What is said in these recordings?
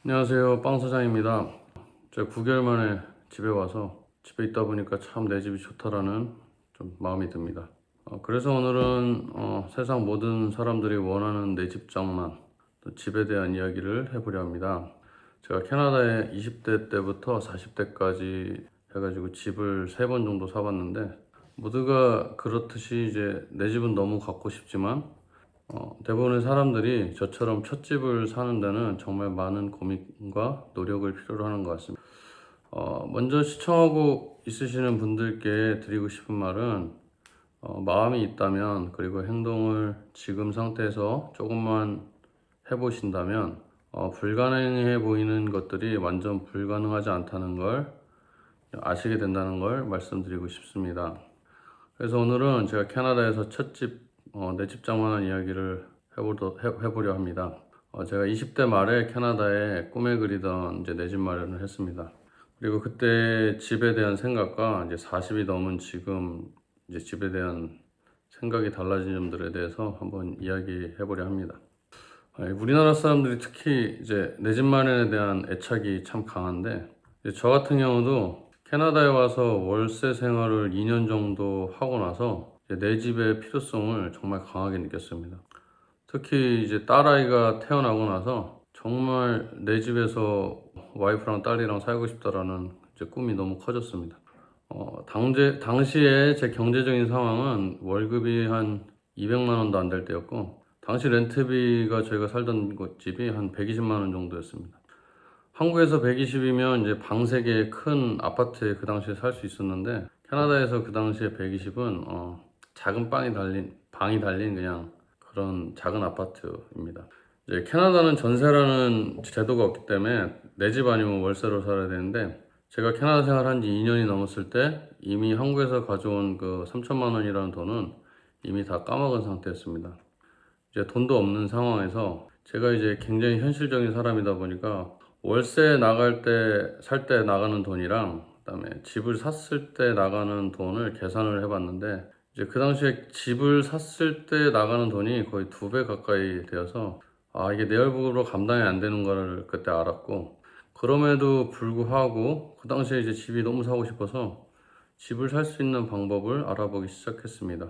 안녕하세요, 빵 사장입니다. 제가 9개월 만에 집에 와서 집에 있다 보니까 참 내 집이 좋다라는 좀 마음이 듭니다. 그래서 오늘은 세상 모든 사람들이 원하는 내 집 장만, 또 집에 대한 이야기를 해보려 합니다. 제가 캐나다에 20대 때부터 40대까지 해가지고 집을 3번 정도 사봤는데, 모두가 그렇듯이 이제 내 집은 너무 갖고 싶지만 대부분의 사람들이 저처럼 첫 집을 사는 데는 정말 많은 고민과 노력을 필요로 하는 것 같습니다. 먼저 시청하고 있으시는 분들께 드리고 싶은 말은 마음이 있다면, 그리고 행동을 지금 상태에서 조금만 해보신다면 불가능해 보이는 것들이 완전 불가능하지 않다는 걸 아시게 된다는 걸 말씀드리고 싶습니다. 그래서 오늘은 제가 캐나다에서 첫 집, 내 집 장만한 이야기를 해보려 합니다. 제가 20대 말에 캐나다에 꿈에 그리던 이제 내 집 마련을 했습니다. 그리고 그때 집에 대한 생각과 이제 40이 넘은 지금 이제 집에 대한 생각이 달라진 점들에 대해서 한번 이야기해보려 합니다. 우리나라 사람들이 특히 이제 내 집 마련에 대한 애착이 참 강한데, 저 같은 경우도 캐나다에 와서 월세 생활을 2년 정도 하고 나서 내 집의 필요성을 정말 강하게 느꼈습니다. 특히 이제 딸아이가 태어나고 나서 정말 내 집에서 와이프랑 딸이랑 살고 싶다라는 이제 꿈이 너무 커졌습니다. 당시에 제 경제적인 상황은 월급이 한 200만 원도 안 될 때였고, 당시 렌트비가 저희가 살던 집이 한 120만 원 정도였습니다. 한국에서 120이면 이제 방 3개의 큰 아파트에 그 당시에 살 수 있었는데, 캐나다에서 그 당시에 120은 작은 방이 달린 그냥 그런 작은 아파트입니다. 이제 캐나다는 전세라는 제도가 없기 때문에 내 집 아니면 월세로 살아야 되는데, 제가 캐나다 생활한 지 2년이 넘었을 때 이미 한국에서 가져온 그 3천만 원이라는 돈은 이미 다 까먹은 상태였습니다. 이제 돈도 없는 상황에서 제가 이제 굉장히 현실적인 사람이다 보니까 월세 나갈 때, 살 때 나가는 돈이랑 그다음에 집을 샀을 때 나가는 돈을 계산을 해봤는데, 이제 그 당시에 집을 샀을 때 나가는 돈이 거의 2배 가까이 되어서 이게 내 월급으로 감당이 안 되는 거를 그때 알았고, 그럼에도 불구하고 그 당시에 이제 집이 너무 사고 싶어서 집을 살 수 있는 방법을 알아보기 시작했습니다.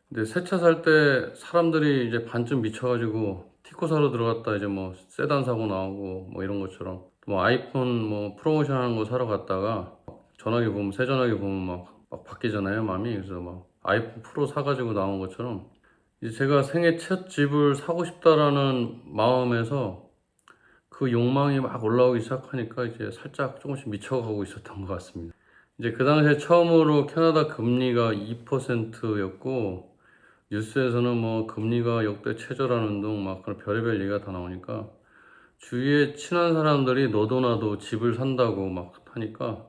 근데 새 차 살 때 사람들이 이제 반쯤 미쳐가지고 티코 사러 들어갔다 이제 뭐 세단 사고 나오고 뭐 이런 것처럼, 뭐 아이폰 뭐 프로모션 하는 거 사러 갔다가 전화기 보면, 새 전화기 보면 막 바뀌잖아요, 마음이. 그래서 막 아이폰 프로 사가지고 나온 것처럼, 이제 제가 생애 첫 집을 사고 싶다라는 마음에서 그 욕망이 막 올라오기 시작하니까 이제 살짝 조금씩 미쳐가고 있었던 것 같습니다. 이제 그 당시에 처음으로 캐나다 금리가 2%였고, 뉴스에서는 뭐 금리가 역대 최저라는 등 막 그런 별의별 얘기가 다 나오니까 주위에 친한 사람들이 너도 나도 집을 산다고 막 하니까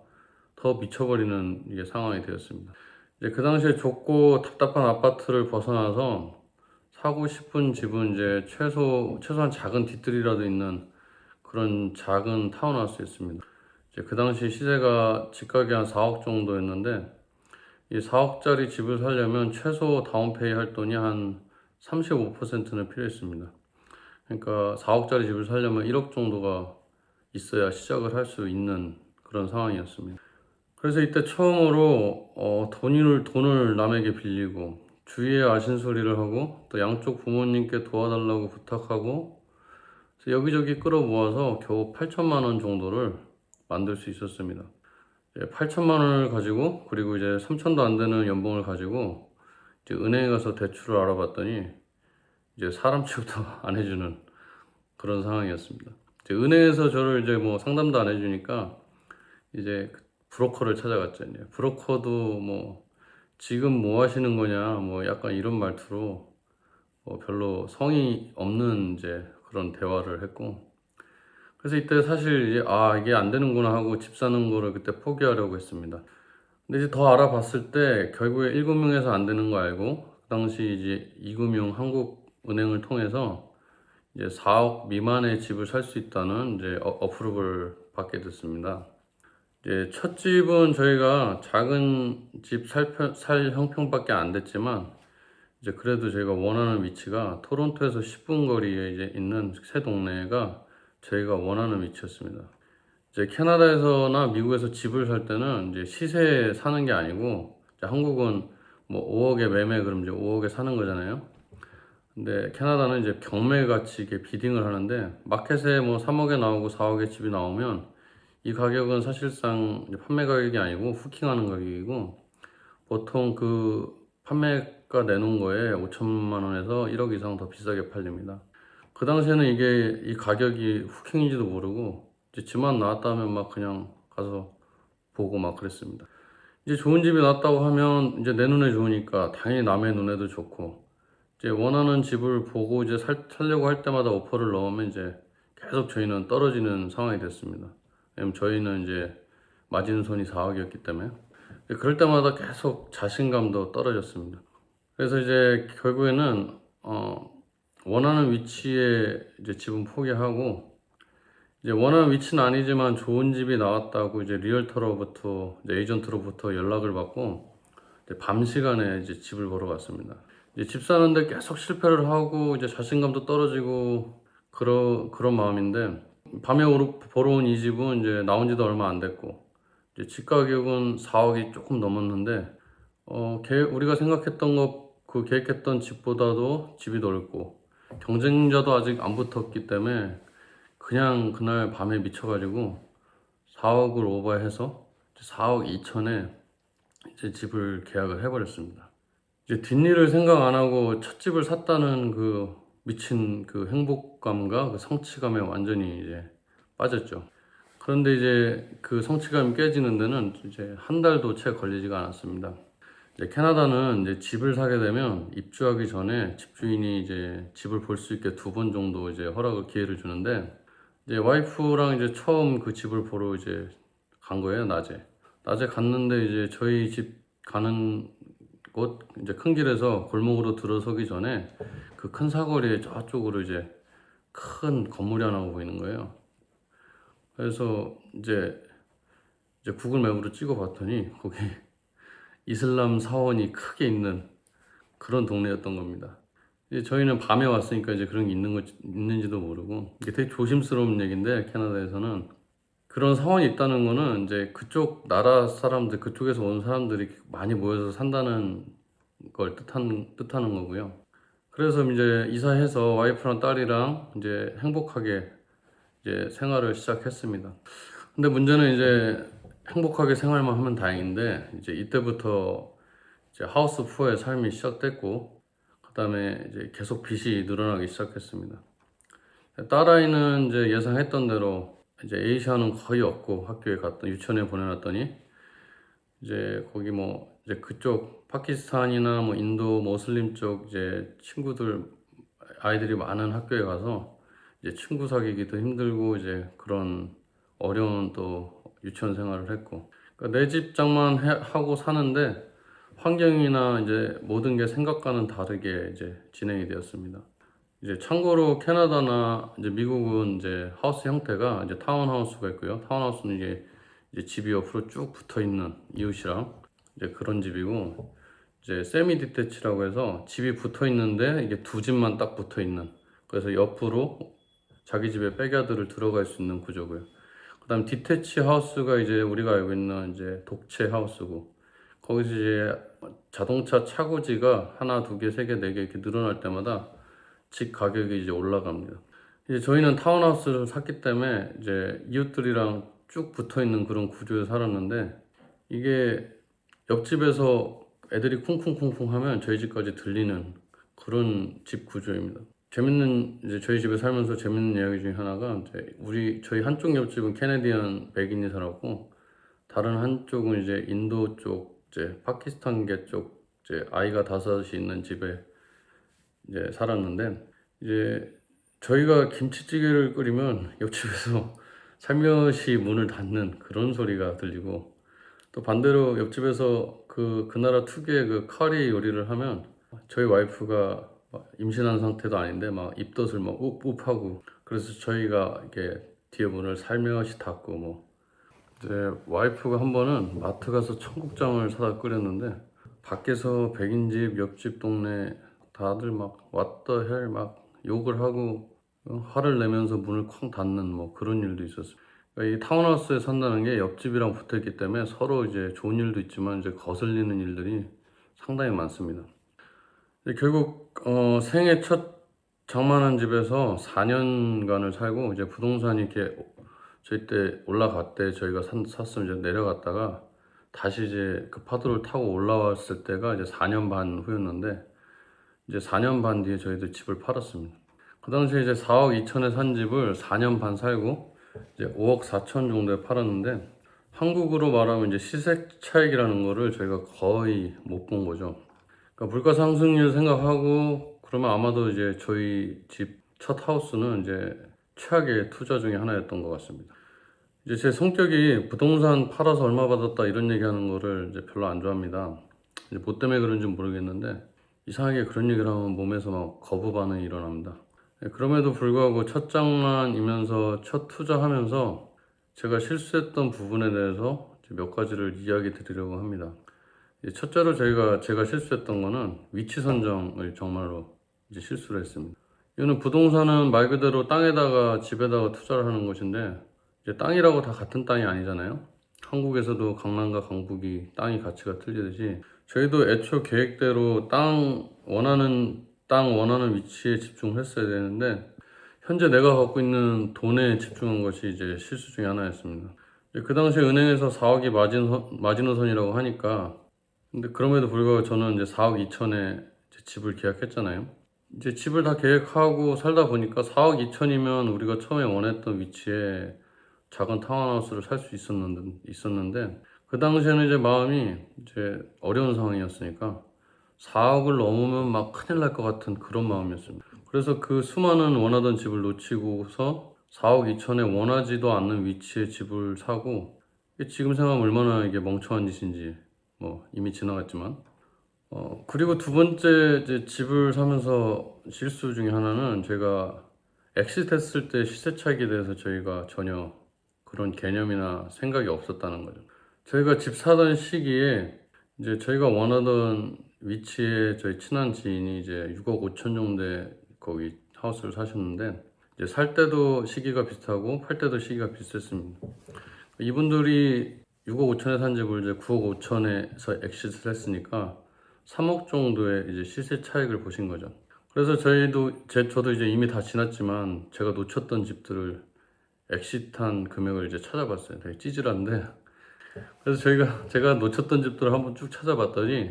더 미쳐버리는 이게 상황이 되었습니다. 이제 그 당시에 좁고 답답한 아파트를 벗어나서 사고 싶은 집은 이제 최소한 작은 뒤뜰이라도 있는 그런 작은 타운하우스였습니다. 이제 그 당시 시세가 집가격이 한 4억 정도였는데, 이 4억짜리 집을 사려면 최소 다운페이 할 돈이 한 35%는 필요했습니다. 그러니까 4억짜리 집을 사려면 1억 정도가 있어야 시작을 할 수 있는 그런 상황이었습니다. 그래서 이때 처음으로 돈을 남에게 빌리고 주위에 아신소리를 하고 또 양쪽 부모님께 도와달라고 부탁하고, 그래서 여기저기 끌어모아서 겨우 8천만 원 정도를 만들 수 있었습니다. 8천만 원을 가지고, 그리고 이제 3천도 안 되는 연봉을 가지고 이제 은행에 가서 대출을 알아봤더니 이제 사람 취급도 안 해주는 그런 상황이었습니다. 이제 은행에서 저를 이제 뭐 상담도 안 해주니까 이제 브로커를 찾아갔죠. 이제 브로커도 뭐 지금 뭐 하시는 거냐 뭐 약간 이런 말투로 별로 성의 없는 이제 그런 대화를 했고, 그래서 이때 사실 이제 이게 안 되는구나 하고 집 사는 거를 그때 포기하려고 했습니다. 근데 이제 더 알아봤을 때 결국에 1금융에서 안 되는 거 알고, 그 당시 이제 2금융 한국은행을 통해서 이제 4억 미만의 집을 살 수 있다는 이제 어프로브를 받게 됐습니다. 이제 첫 집은 저희가 작은 집 살 형편밖에 안 됐지만, 이제 그래도 저희가 원하는 위치가 토론토에서 10분 거리에 이제 있는 새 동네가 저희가 원하는 위치였습니다. 이제 캐나다에서나 미국에서 집을 살 때는 이제 시세에 사는 게 아니고, 이제 한국은 뭐 5억에 매매 그럼 이제 5억에 사는 거잖아요. 근데 캐나다는 이제 경매 같이 이렇게 비딩을 하는데, 마켓에 뭐 3억에 나오고 4억에 집이 나오면 이 가격은 사실상 이제 판매 가격이 아니고 후킹하는 가격이고, 보통 그 판매가 내놓은 거에 5천만 원에서 1억 이상 더 비싸게 팔립니다. 그 당시에는 이게 이 가격이 후킹인지도 모르고 이제 집만 나왔다 하면 막 그냥 가서 보고 막 그랬습니다. 이제 좋은 집이 나왔다고 하면 이제 내 눈에 좋으니까 당연히 남의 눈에도 좋고, 이제 원하는 집을 보고 이제 살려고 할 때마다 오퍼를 넣으면 이제 계속 저희는 떨어지는 상황이 됐습니다. 왜냐면 저희는 이제 마진손이 4억이었기 때문에 그럴 때마다 계속 자신감도 떨어졌습니다. 그래서 이제 결국에는 원하는 위치에 이제 집은 포기하고, 이제 원하는 위치는 아니지만 좋은 집이 나왔다고 이제 리얼터로부터 이제 에이전트로부터 연락을 받고 이제 밤 시간에 이제 집을 보러 갔습니다. 이제 집 사는데 계속 실패를 하고 이제 자신감도 떨어지고 그런 마음인데, 밤에 보러 온 이 집은 이제 나온 지도 얼마 안 됐고 이제 집 가격은 4억이 조금 넘었는데 우리가 생각했던 그 계획했던 집보다도 집이 넓고 경쟁자도 아직 안 붙었기 때문에 그냥 그날 밤에 미쳐가지고 4억을 오버해서 4억 2천에 이제 집을 계약을 해버렸습니다. 이제 뒷일을 생각 안 하고 첫 집을 샀다는 그 미친 그 행복감과 그 성취감에 완전히 이제 빠졌죠. 그런데 이제 그 성취감이 깨지는 데는 이제 한 달도 채 걸리지가 않았습니다. 이제 캐나다는 이제 집을 사게 되면 입주하기 전에 집주인이 이제 집을 볼 수 있게 2번 정도 이제 기회를 주는데, 이제 와이프랑 이제 처음 그 집을 보러 이제 간 거예요, 낮에. 낮에 갔는데 이제 저희 집 가는 곳 이제 큰 길에서 골목으로 들어서기 전에 그 큰 사거리에 저쪽으로 이제 큰 건물이 하나 보이는 거예요. 그래서 이제 구글 맵으로 찍어 봤더니 거기 이슬람 사원이 크게 있는 그런 동네였던 겁니다. 이제 저희는 밤에 왔으니까 이제 그런 게 있는지도 모르고, 이게 되게 조심스러운 얘기인데, 캐나다에서는 그런 사원이 있다는 거는 이제 그쪽 나라 사람들, 그쪽에서 온 사람들이 많이 모여서 산다는 걸 뜻하는 거고요. 그래서 이제 이사해서 와이프랑 딸이랑 이제 행복하게 이제 생활을 시작했습니다. 근데 문제는 이제 행복하게 생활만 하면 다행인데, 이제 이때부터 이제 하우스 푸어의 삶이 시작됐고, 그 다음에 이제 계속 빚이 늘어나기 시작했습니다. 딸아이는 이제 예상했던 대로 이제 에이시아는 거의 없고, 학교에 유치원에 보내놨더니 이제 거기 뭐 이제 그쪽 파키스탄이나 뭐 인도 모슬림 쪽 이제 아이들이 많은 학교에 가서 이제 친구 사귀기도 힘들고 이제 그런 어려운 또 유치원 생활을 했고, 그러니까 내 집장만 하고 사는데 환경이나 이제 모든 게 생각과는 다르게 이제 진행이 되었습니다. 이제 참고로 캐나다나 이제 미국은 이제 하우스 형태가 이제 타운하우스가 있고요. 타운하우스는 이제 집이 옆으로 쭉 붙어 있는 이웃이랑 이제 그런 집이고, 이제 세미 디태치라고 해서 집이 붙어 있는데 이게 2집만 딱 붙어 있는, 그래서 옆으로 자기 집에 백야드를 들어갈 수 있는 구조고요. 그다음 디태치 하우스가 이제 우리가 알고 있는 이제 독채 하우스고, 거기서 이제 자동차 차고지가 하나, 2개, 3개, 4개 이렇게 늘어날 때마다 집 가격이 이제 올라갑니다. 이제 저희는 타운하우스를 샀기 때문에 이제 이웃들이랑 쭉 붙어 있는 그런 구조에 살았는데, 이게 옆집에서 애들이 쿵쿵쿵쿵 하면 저희 집까지 들리는 그런 집 구조입니다. 이제 저희 집에 살면서 재밌는 이야기 중에 하나가, 이제 저희 한쪽 옆집은 캐네디언 백인이 살았고, 다른 한쪽은 이제 인도 쪽, 이제 파키스탄계 쪽, 이제 아이가 5이 있는 집에 이제 살았는데, 이제 저희가 김치찌개를 끓이면 옆집에서 살며시 문을 닫는 그런 소리가 들리고, 또 반대로 옆집에서 그 나라 특유의 그 커리 요리를 하면 저희 와이프가 막 임신한 상태도 아닌데 막 입덧을 막 웁웁하고, 그래서 저희가 이렇게 뒤에 문을 살며시 닫고 뭐. 이제 와이프가 한 번은 마트 가서 청국장을 사다 끓였는데, 밖에서 백인집 옆집 동네 다들 막 what the hell 막 욕을 하고 화를 내면서 문을 쾅 닫는 뭐 그런 일도 있었어요. 그러니까 이 타운하우스에 산다는 게 옆집이랑 붙어있기 때문에 서로 이제 좋은 일도 있지만 이제 거슬리는 일들이 상당히 많습니다. 결국 생애 첫 장만한 집에서 4년간을 살고 이제 부동산이 이렇게 저희 때 올라갈 때 저희가 샀으면 이제 내려갔다가 다시 이제 그 파도를 타고 올라왔을 때가 이제 4년 반 후였는데 이제 4년 반 뒤에 저희도 집을 팔았습니다. 그 당시에 이제 4억 2천에 산 집을 4년 반 살고 이제 5억 4천 정도에 팔았는데 한국으로 말하면 이제 시세 차익이라는 거를 저희가 거의 못 본 거죠. 그러니까 물가 상승률 생각하고 그러면 아마도 이제 저희 집 첫 하우스는 이제 최악의 투자 중에 하나였던 것 같습니다. 이제 제 성격이 부동산 팔아서 얼마 받았다 이런 얘기하는 거를 이제 별로 안 좋아합니다. 이제 뭐 때문에 그런지 모르겠는데 이상하게 그런 얘기를 하면 몸에서 막 거부 반응이 일어납니다. 그럼에도 불구하고 첫 장만이면서 첫 투자하면서 제가 실수했던 부분에 대해서 몇 가지를 이야기 드리려고 합니다. 첫째로 제가 실수했던 거는 위치 선정을 정말로 이제 실수를 했습니다. 이거는 부동산은 말 그대로 땅에다가 집에다가 투자를 하는 것인데 이제 땅이라고 다 같은 땅이 아니잖아요. 한국에서도 강남과 강북이 땅이 가치가 틀리듯이 저희도 애초 계획대로 땅 원하는 위치에 집중을 했어야 되는데 현재 내가 갖고 있는 돈에 집중한 것이 이제 실수 중에 하나였습니다. 그 당시에 은행에서 4억이 마지노선이라고 하니까 근데 그럼에도 불구하고 저는 이제 4억 2천에 집을 계약했잖아요. 이제 집을 다 계획하고 살다 보니까 4억 2천이면 우리가 처음에 원했던 위치에 작은 타운하우스를 살 수 있었는데 그 당시에는 이제 마음이 이제 어려운 상황이었으니까 4억을 넘으면 막 큰일 날 것 같은 그런 마음이었습니다. 그래서 그 수많은 원하던 집을 놓치고서 4억 2천에 원하지도 않는 위치에 집을 사고 지금 생각하면 얼마나 이게 멍청한 짓인지 뭐 이미 지나갔지만 그리고 두 번째 이제 집을 사면서 실수 중에 하나는 제가 엑시트했을 때 시세 차익에 대해서 저희가 전혀 그런 개념이나 생각이 없었다는 거죠. 저희가 집 사던 시기에 이제 저희가 원하던 위치에 저희 친한 지인이 이제 6억 5천 정도에 거기 하우스를 사셨는데 이제 살 때도 시기가 비슷하고 팔 때도 시기가 비슷했습니다. 이분들이 6억 5천에 산 집을 이제 9억 5천에서 엑시트를 했으니까 3억 정도의 이제 시세 차익을 보신 거죠. 그래서 저도 이제 이미 다 지났지만 제가 놓쳤던 집들을 엑시트한 금액을 이제 찾아봤어요. 되게 찌질한데. 그래서 제가 놓쳤던 집들을 한번 쭉 찾아봤더니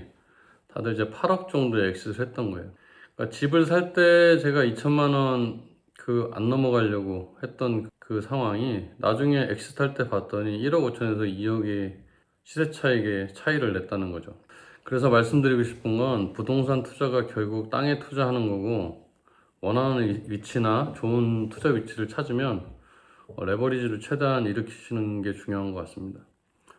다들 이제 8억 정도의 엑시트를 했던 거예요. 그러니까 집을 살 때 제가 2천만 원 그 안 넘어가려고 했던 그 상황이 나중에 엑시트 할 때 봤더니 1억 5천에서 2억의 시세 차익의 차이를 냈다는 거죠. 그래서 말씀드리고 싶은 건 부동산 투자가 결국 땅에 투자하는 거고 원하는 위치나 좋은 투자 위치를 찾으면 레버리지를 최대한 일으키시는 게 중요한 것 같습니다.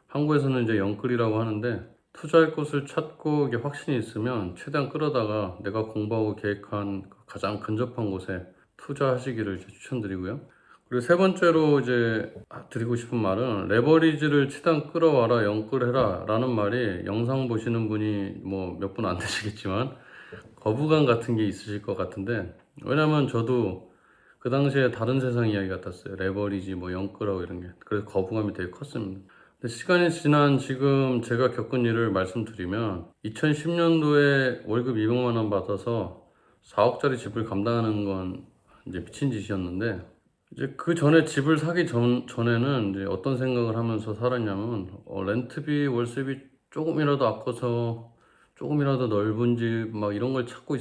한국에서는 이제 영끌이라고 하는데 투자할 곳을 찾고 이게 확신이 있으면 최대한 끌어다가 내가 공부하고 계획한 가장 근접한 곳에 투자하시기를 추천드리고요. 그리고 세 번째로 이제 드리고 싶은 말은 레버리지를 최대한 끌어와라 영끌해라 라는 말이 영상 보시는 분이 뭐 몇 분 안 되시겠지만 거부감 같은 게 있으실 것 같은데 왜냐면 저도 그 당시에 다른 세상 이야기 같았어요. 레버리지 뭐 영끌하고 이런 게. 그래서 거부감이 되게 컸습니다. 근데 시간이 지난 지금 제가 겪은 일을 말씀드리면 2010년도에 월급 200만 원 받아서 4억짜리 집을 감당하는 건 이제 미친 짓이었는데 이제 그 전에 집을 사기 전에는 이제 어떤 생각을 하면서 살았냐면 렌트비, 월세비 조금이라도 아껴서 조금이라도 넓은 집 막 이런 걸 찾고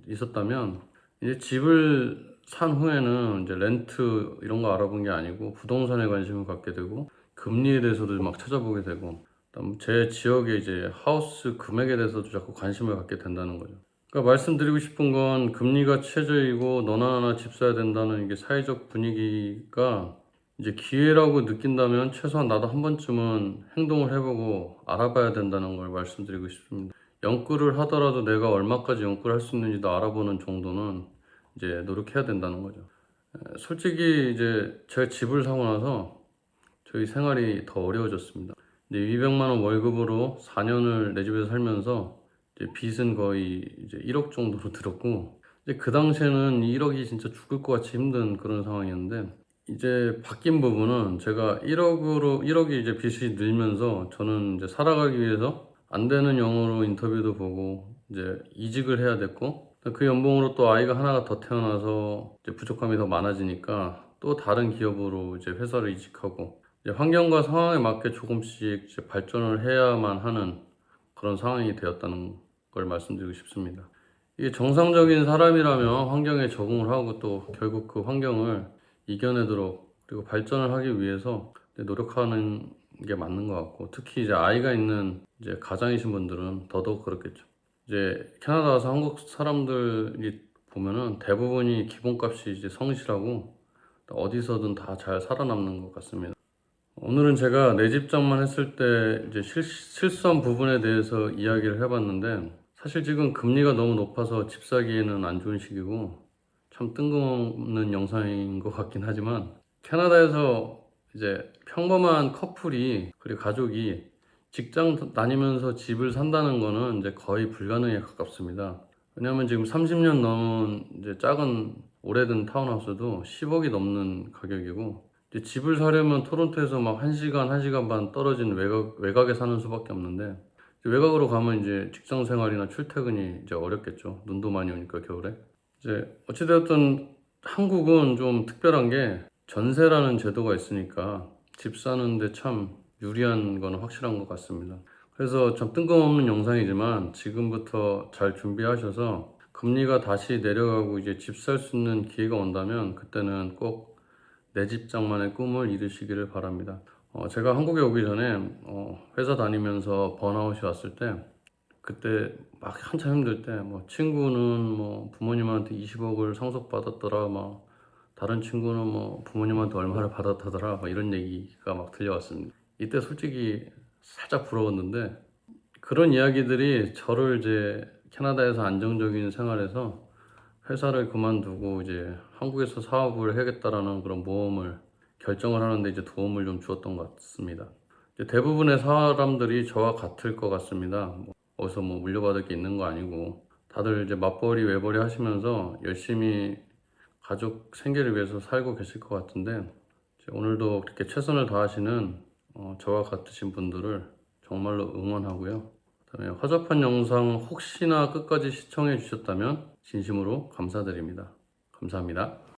있었다면 이제 집을 산 후에는 이제 렌트 이런 거 알아본 게 아니고 부동산에 관심을 갖게 되고 금리에 대해서도 막 찾아보게 되고 그다음 제 지역의 이제 하우스 금액에 대해서도 자꾸 관심을 갖게 된다는 거죠. 그러니까 말씀드리고 싶은 건 금리가 최저이고 너나 나나 집 사야 된다는 이게 사회적 분위기가 이제 기회라고 느낀다면 최소한 나도 한 번쯤은 행동을 해보고 알아봐야 된다는 걸 말씀드리고 싶습니다. 연끌을 하더라도 내가 얼마까지 연끌할 수 있는지도 알아보는 정도는 이제 노력해야 된다는 거죠. 솔직히 이제 제가 집을 사고 나서 저희 생활이 더 어려워졌습니다. 이제 200만 원 월급으로 4년을 내 집에서 살면서 이제 빚은 거의 이제 1억 정도로 들었고 이제 그 당시에는 1억이 진짜 죽을 것 같이 힘든 그런 상황이었는데 이제 바뀐 부분은 제가 1억이 이제 빚이 늘면서 저는 이제 살아가기 위해서 안 되는 영어로 인터뷰도 보고 이제 이직을 해야 됐고 그 연봉으로 또 아이가 하나가 더 태어나서 이제 부족함이 더 많아지니까 또 다른 기업으로 이제 회사를 이직하고 이제 환경과 상황에 맞게 조금씩 이제 발전을 해야만 하는 그런 상황이 되었다는 걸 말씀드리고 싶습니다. 이게 정상적인 사람이라면 환경에 적응을 하고 또 결국 그 환경을 이겨내도록 그리고 발전을 하기 위해서 노력하는 게 맞는 것 같고 특히 이제 아이가 있는 이제 가장이신 분들은 더더욱 그렇겠죠. 이제 캐나다 와서 한국 사람들이 보면은 대부분이 기본값이 이제 성실하고 어디서든 다 잘 살아남는 것 같습니다. 오늘은 제가 내 집 장만했을 때 이제 실수한 부분에 대해서 이야기를 해봤는데 사실 지금 금리가 너무 높아서 집 사기에는 안 좋은 시기고 참 뜬금없는 영상인 것 같긴 하지만 캐나다에서 이제 평범한 커플이 그리고 가족이 직장 다니면서 집을 산다는 거는 이제 거의 불가능에 가깝습니다. 왜냐하면 지금 30년 넘은 이제 작은 오래된 타운하우스도 10억이 넘는 가격이고 이제 집을 사려면 토론토에서 막 1시간, 1시간 반 떨어진 외곽에 사는 수밖에 없는데 이제 외곽으로 가면 이제 직장 생활이나 출퇴근이 이제 어렵겠죠. 눈도 많이 오니까 겨울에. 이제 어찌되었든 한국은 좀 특별한 게 전세라는 제도가 있으니까 집 사는데 참 유리한 건 확실한 것 같습니다. 그래서 참 뜬금없는 영상이지만 지금부터 잘 준비하셔서 금리가 다시 내려가고 이제 집 살 수 있는 기회가 온다면 그때는 꼭 내 집 장만의 꿈을 이루시기를 바랍니다. 제가 한국에 오기 전에 회사 다니면서 번아웃이 왔을 때 그때 막 한참 힘들 때 뭐 친구는 뭐 부모님한테 20억을 상속받았더라 막 다른 친구는 뭐 부모님한테 얼마를 받았다더라 막 이런 얘기가 막 들려왔습니다. 이때 솔직히 살짝 부러웠는데 그런 이야기들이 저를 이제 캐나다에서 안정적인 생활에서 회사를 그만두고 이제 한국에서 사업을 해야겠다라는 그런 모험을 결정을 하는데 이제 도움을 좀 주었던 것 같습니다. 이제 대부분의 사람들이 저와 같을 것 같습니다. 어디서 뭐 물려받을 게 있는 거 아니고 다들 이제 맞벌이 외벌이 하시면서 열심히 가족 생계를 위해서 살고 계실 것 같은데 이제 오늘도 그렇게 최선을 다하시는 저와 같으신 분들을 정말로 응원하고요. 그다음에 허접한 영상 혹시나 끝까지 시청해 주셨다면 진심으로 감사드립니다. 감사합니다.